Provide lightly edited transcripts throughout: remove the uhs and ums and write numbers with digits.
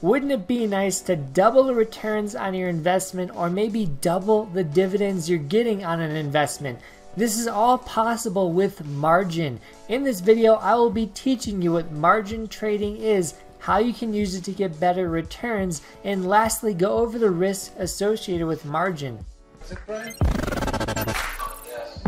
Wouldn't it be nice to double the returns on your investment, or maybe double the dividends you're getting on an investment? This is all possible with margin. In this video, I will be teaching you what margin trading is, how you can use it to get better returns, and lastly, go over the risks associated with margin. Is it Brian? Yes.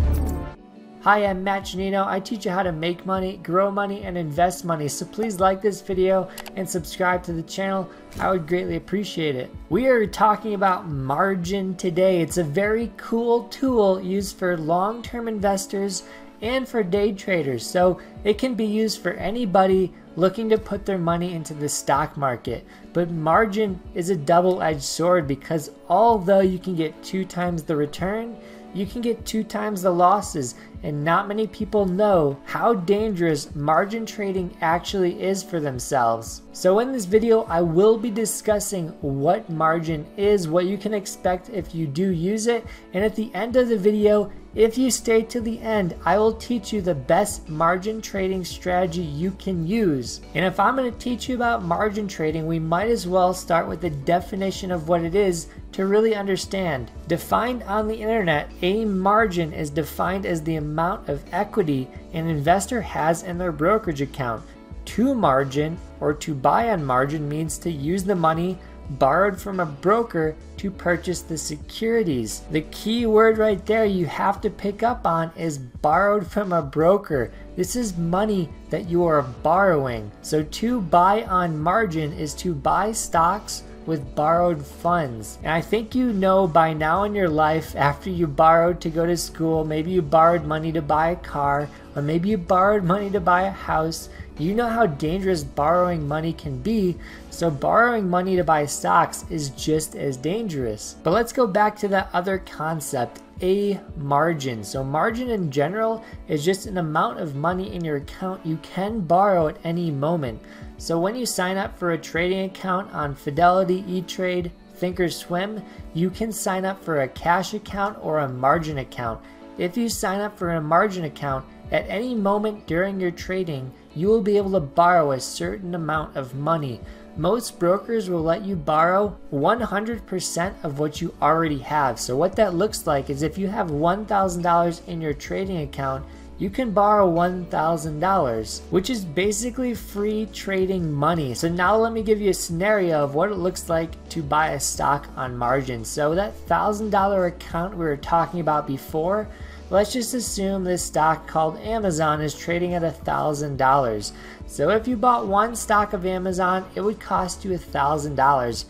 Hi, I'm Giannino. I teach you how to make money, grow money, and invest money. So please like this video and subscribe to the channel. I would greatly appreciate it. We are talking about margin today. It's a very cool tool used for long-term investors and for day traders. So it can be used for anybody looking to put their money into the stock market. But margin is a double-edged sword, because although you can get 2 times the return, you can get 2 times the losses, and not many people know how dangerous margin trading actually is for themselves. So in this video, I will be discussing what margin is, what you can expect if you do use it, and at the end of the video, if you stay to the end, I will teach you the best margin trading strategy you can use. And if I'm going to teach you about margin trading, we might as well start with the definition of what it is to really understand. Defined on the internet, a margin is defined as the amount of equity an investor has in their brokerage account. To margin, or to buy on margin, means to use the money borrowed from a broker to purchase the securities. The key word right there you have to pick up on is borrowed from a broker. This is money that you are borrowing. So to buy on margin is to buy stocks with borrowed funds. And I think you know by now in your life, after you borrowed to go to school, maybe you borrowed money to buy a car, or maybe you borrowed money to buy a house, you know how dangerous borrowing money can be. So borrowing money to buy stocks is just as dangerous. But let's go back to that other concept, a margin. So margin in general is just an amount of money in your account you can borrow at any moment. So when you sign up for a trading account on Fidelity, E-Trade, Thinkorswim, you can sign up for a cash account or a margin account. If you sign up for a margin account, at any moment during your trading, you will be able to borrow a certain amount of money. Most brokers will let you borrow 100% of what you already have. So what that looks like is if you have $1,000 in your trading account, you can borrow $1,000, which is basically free trading money. So now let me give you a scenario of what it looks like to buy a stock on margin. So that $1,000 account we were talking about before, let's just assume this stock called Amazon is trading at $1,000. So if you bought one stock of Amazon, it would cost you $1,000.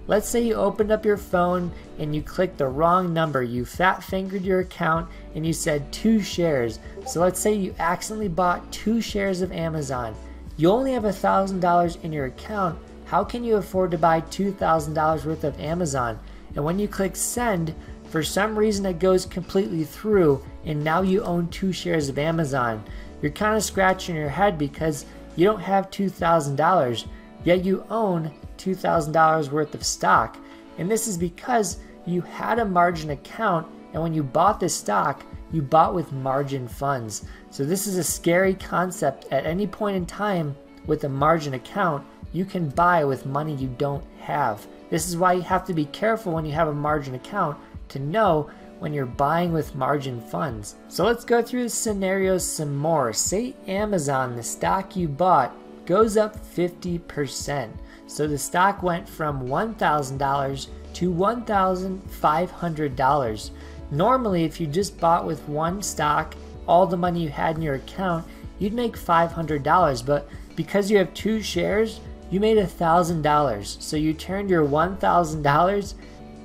Let's say you opened up your phone and you clicked the wrong number. You fat fingered your account and you said 2 shares. So let's say you accidentally bought 2 shares of Amazon. You only have $1,000 in your account. How can you afford to buy $2,000 worth of Amazon? And when you click send, for some reason it goes completely through, and now you own 2 shares of Amazon. You're kind of scratching your head because you don't have $2,000, yet you own $2,000 worth of stock. And this is because you had a margin account, and when you bought this stock, you bought with margin funds. So this is a scary concept. At any point in time with a margin account, you can buy with money you don't have. This is why you have to be careful when you have a margin account to know when you're buying with margin funds. So let's go through the scenarios some more. Say Amazon, the stock you bought, goes up 50%. So the stock went from $1,000 to $1,500. Normally, if you just bought with one stock, all the money you had in your account, you'd make $500. But because you have 2 shares, you made $1,000. So you turned your $1,000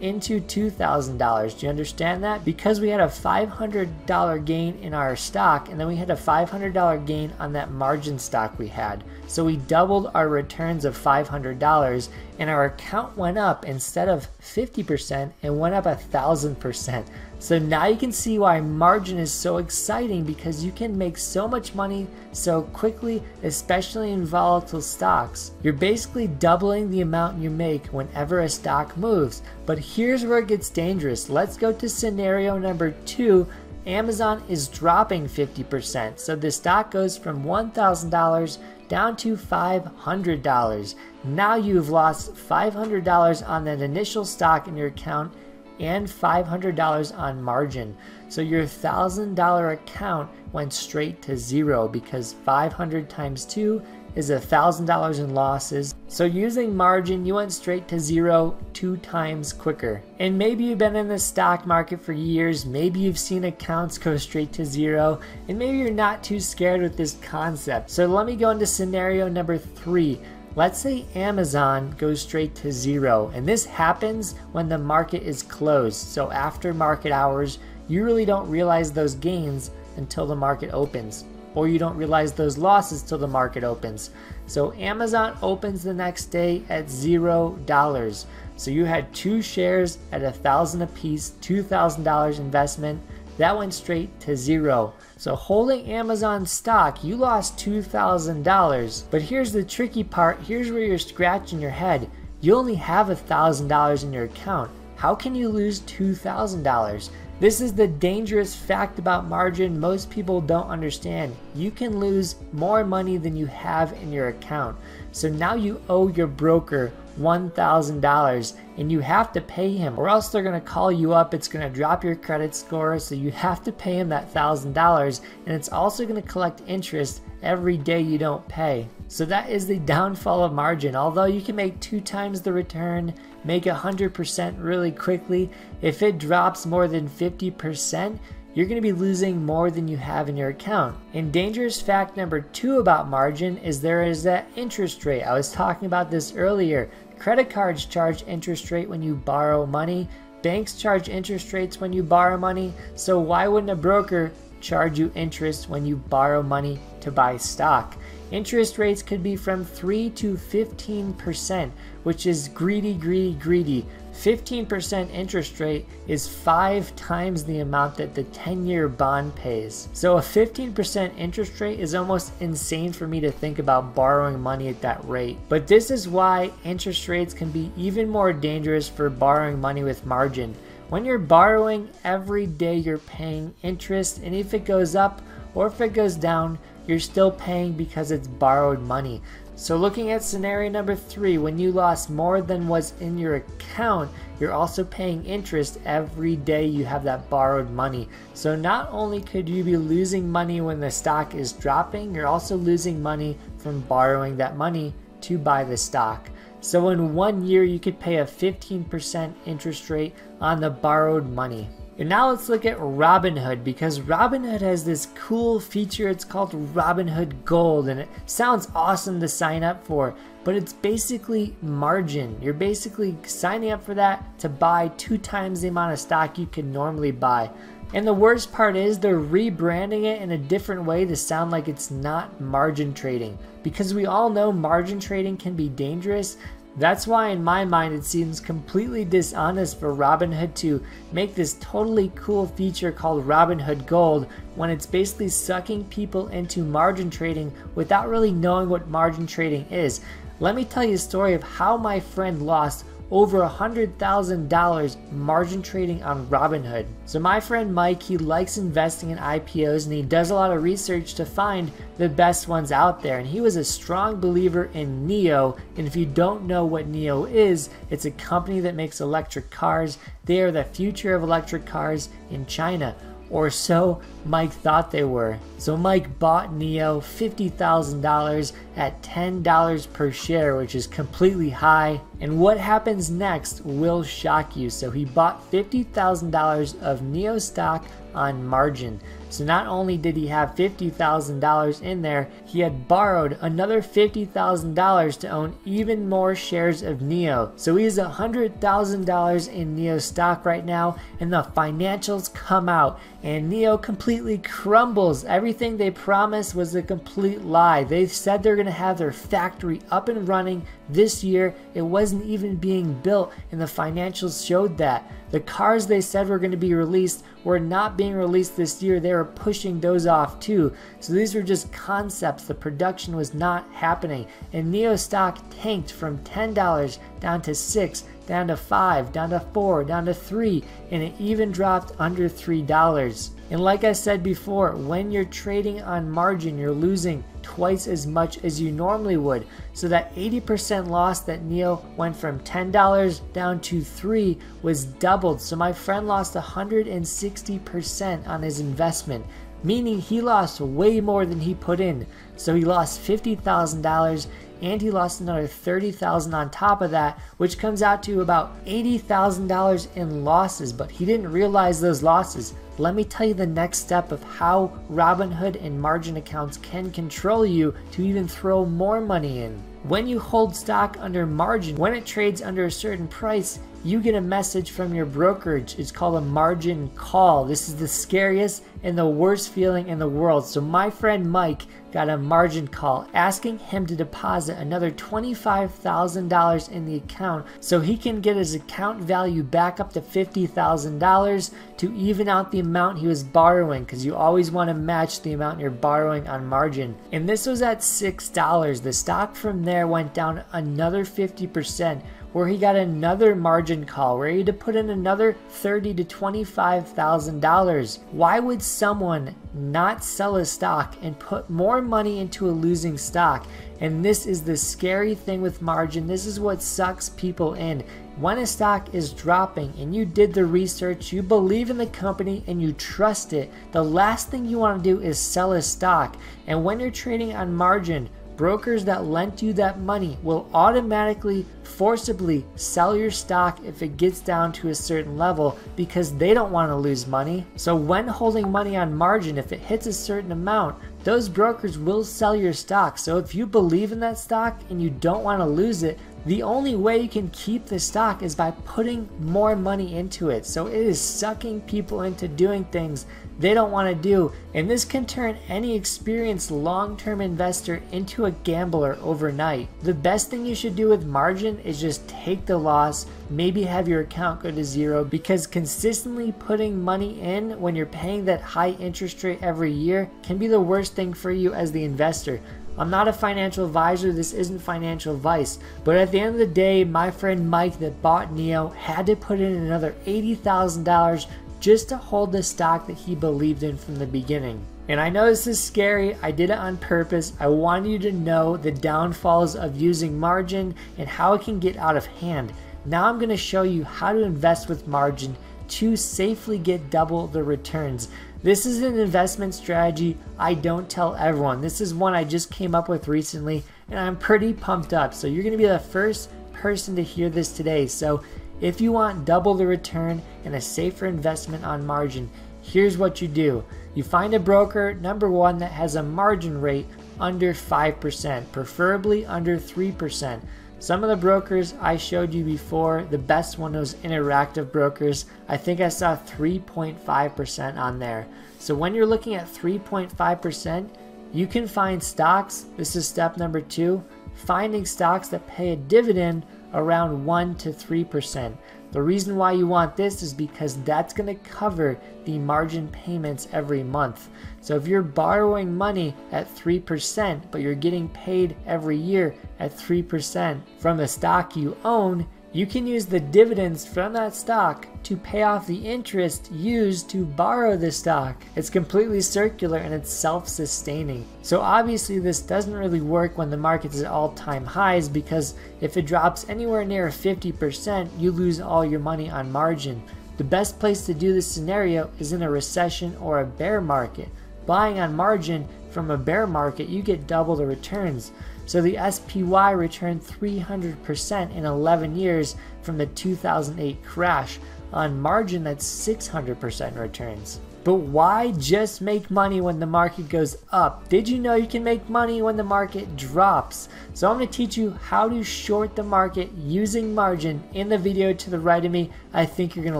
into $2,000. Do you understand that? Because we had a $500 gain in our stock, and then we had a $500 gain on that margin stock we had. So we doubled our returns of $500, and our account went up. Instead of 50%, it went up 1,000%. So now you can see why margin is so exciting, because you can make so much money so quickly, especially in volatile stocks. You're basically doubling the amount you make whenever a stock moves. But here's where it gets dangerous. Let's go to scenario number 2 Amazon is dropping 50%. So the stock goes from $1,000 down to $500. Now you've lost $500 on that initial stock in your account and $500 on margin. So your $1,000 account went straight to zero because 500 times 2 is $1,000 in losses. So using margin, you went straight to zero 2 times quicker. And maybe you've been in the stock market for years, maybe you've seen accounts go straight to zero, and maybe you're not too scared with this concept. So let me go into scenario number 3. Let's say Amazon goes straight to zero, and this happens when the market is closed. So after market hours, you really don't realize those gains until the market opens, or you don't realize those losses till the market opens. So Amazon opens the next day at $0. So you had 2 shares at $1,000 apiece, $2,000 investment. That went straight to zero. So holding Amazon stock, you lost $2,000. But here's the tricky part. Here's where you're scratching your head. You only have $1,000 in your account. How can you lose $2,000? This is the dangerous fact about margin most people don't understand. You can lose more money than you have in your account. So now you owe your broker $1,000 and you have to pay him, or else they're going to call you up. It's going to drop your credit score, so you have to pay him that $1,000, and it's also going to collect interest every day you don't pay. So that is the downfall of margin. Although you can make 2 times the return, make 100% really quickly, if it drops more than 50%, you're going to be losing more than you have in your account. And dangerous fact number 2 about margin is there is that interest rate. I was talking about this earlier. Credit cards charge interest rate when you borrow money. Banks charge interest rates when you borrow money. So why wouldn't a broker charge you interest when you borrow money to buy stock? Interest rates could be from 3 to 15%, which is greedy, greedy, greedy. 15% interest rate is 5 times the amount that the 10-year bond pays. So a 15% interest rate is almost insane for me to think about borrowing money at that rate. But this is why interest rates can be even more dangerous for borrowing money with margin. When you're borrowing, every day you're paying interest, and if it goes up or if it goes down, you're still paying because it's borrowed money. So looking at scenario number 3, when you lost more than was in your account, you're also paying interest every day you have that borrowed money. So not only could you be losing money when the stock is dropping, you're also losing money from borrowing that money to buy the stock. So in 1 year, you could pay a 15% interest rate on the borrowed money. And now let's look at Robinhood, because Robinhood has this cool feature. It's called Robinhood Gold, and it sounds awesome to sign up for, but it's basically margin. You're basically signing up for that to buy 2 times the amount of stock you can normally buy. And the worst part is they're rebranding it in a different way to sound like it's not margin trading, because we all know margin trading can be dangerous. That's why in my mind it seems completely dishonest for Robinhood to make this totally cool feature called Robinhood Gold when it's basically sucking people into margin trading without really knowing what margin trading is. Let me tell you a story of how my friend lost over $100,000 margin trading on Robinhood. So my friend Mike, he likes investing in IPOs and he does a lot of research to find the best ones out there. And he was a strong believer in NIO. And if you don't know what NIO is, it's a company that makes electric cars. They are the future of electric cars in China. Or so Mike thought they were. So Mike bought NIO $50,000 at $10 per share, which is completely high. And what happens next will shock you. So he bought $50,000 of NIO stock on margin. So not only did he have $50,000 in there, he had borrowed another $50,000 to own even more shares of NIO. So he has $100,000 in NIO stock right now, and the financials come out and NIO completely crumbles. Everything they promised was a complete lie. They said they're going to have their factory up and running this year. It wasn't even being built, and the financials showed that. The cars they said were going to be released were not being released this year, they were pushing those off too. So these were just concepts. The production was not happening. And NIO stock tanked from $10 down to $6, down to $5, down to $4, down to $3, and it even dropped under $3. And like I said before, when you're trading on margin, you're losing twice as much as you normally would. So that 80% loss that NIO went from $10 down to $3 was doubled. So my friend lost 160% on his investment, meaning he lost way more than he put in. So he lost $50,000 and he lost another $30,000 on top of that, which comes out to about $80,000 in losses, but he didn't realize those losses. Let me tell you the next step of how Robinhood and margin accounts can control you to even throw more money in. When you hold stock under margin, when it trades under a certain price, you get a message from your brokerage. It's called a margin call. This is the scariest and the worst feeling in the world. So my friend Mike got a margin call asking him to deposit another $25,000 in the account so he can get his account value back up to $50,000 to even out the amount he was borrowing, because you always want to match the amount you're borrowing on margin. And this was at $6. The stock from there went down another 50%, where he got another margin call where he had to put in another $30,000 to $25,000. Why would someone not sell a stock and put more money into a losing stock? And this is the scary thing with margin. This is what sucks people in. When a stock is dropping and you did the research, you believe in the company and you trust it, the last thing you want to do is sell a stock. And when you're trading on margin, brokers that lent you that money will automatically, forcibly sell your stock if it gets down to a certain level, because they don't want to lose money. So when holding money on margin, if it hits a certain amount, those brokers will sell your stock. So if you believe in that stock and you don't want to lose it, the only way you can keep the stock is by putting more money into it. So it is sucking people into doing things they don't want to do. And this can turn any experienced long-term investor into a gambler overnight. The best thing you should do with margin is just take the loss, maybe have your account go to zero, because consistently putting money in when you're paying that high interest rate every year can be the worst thing for you as the investor. I'm not a financial advisor, this isn't financial advice, but at the end of the day, my friend Mike that bought NIO had to put in another $80,000 just to hold the stock that he believed in from the beginning. And I know this is scary, I did it on purpose. I wanted you to know the downfalls of using margin and how it can get out of hand. Now I'm going to show you how to invest with margin to safely get double the returns. This is an investment strategy I don't tell everyone. This is one I just came up with recently and I'm pretty pumped up. So you're going to be the first person to hear this today. So if you want double the return and a safer investment on margin, here's what you do. You find a broker, number one, that has a margin rate under 5%, preferably under 3%. Some of the brokers I showed you before, the best one was Interactive Brokers. I think I saw 3.5% on there. So when you're looking at 3.5%, you can find stocks. This is step number 2, finding stocks that pay a dividend around 1 to 3%. The reason why you want this is because that's going to cover the margin payments every month. So if you're borrowing money at 3%, but you're getting paid every year at 3% from the stock you own, you can use the dividends from that stock to pay off the interest used to borrow the stock. It's completely circular and it's self-sustaining. So obviously this doesn't really work when the market's at all-time highs, because if it drops anywhere near 50%, you lose all your money on margin. The best place to do this scenario is in a recession or a bear market. Buying on margin from a bear market, you get double the returns. So the SPY returned 300% in 11 years from the 2008 crash. On margin, that's 600% returns. But why just make money when the market goes up? Did you know you can make money when the market drops? So I'm going to teach you how to short the market using margin in the video to the right of me. I think you're going to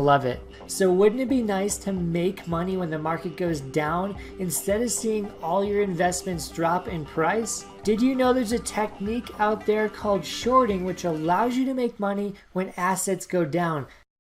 love it. So wouldn't it be nice to make money when the market goes down instead of seeing all your investments drop in price? Did you know there's a technique out there called shorting which allows you to make money when assets go down?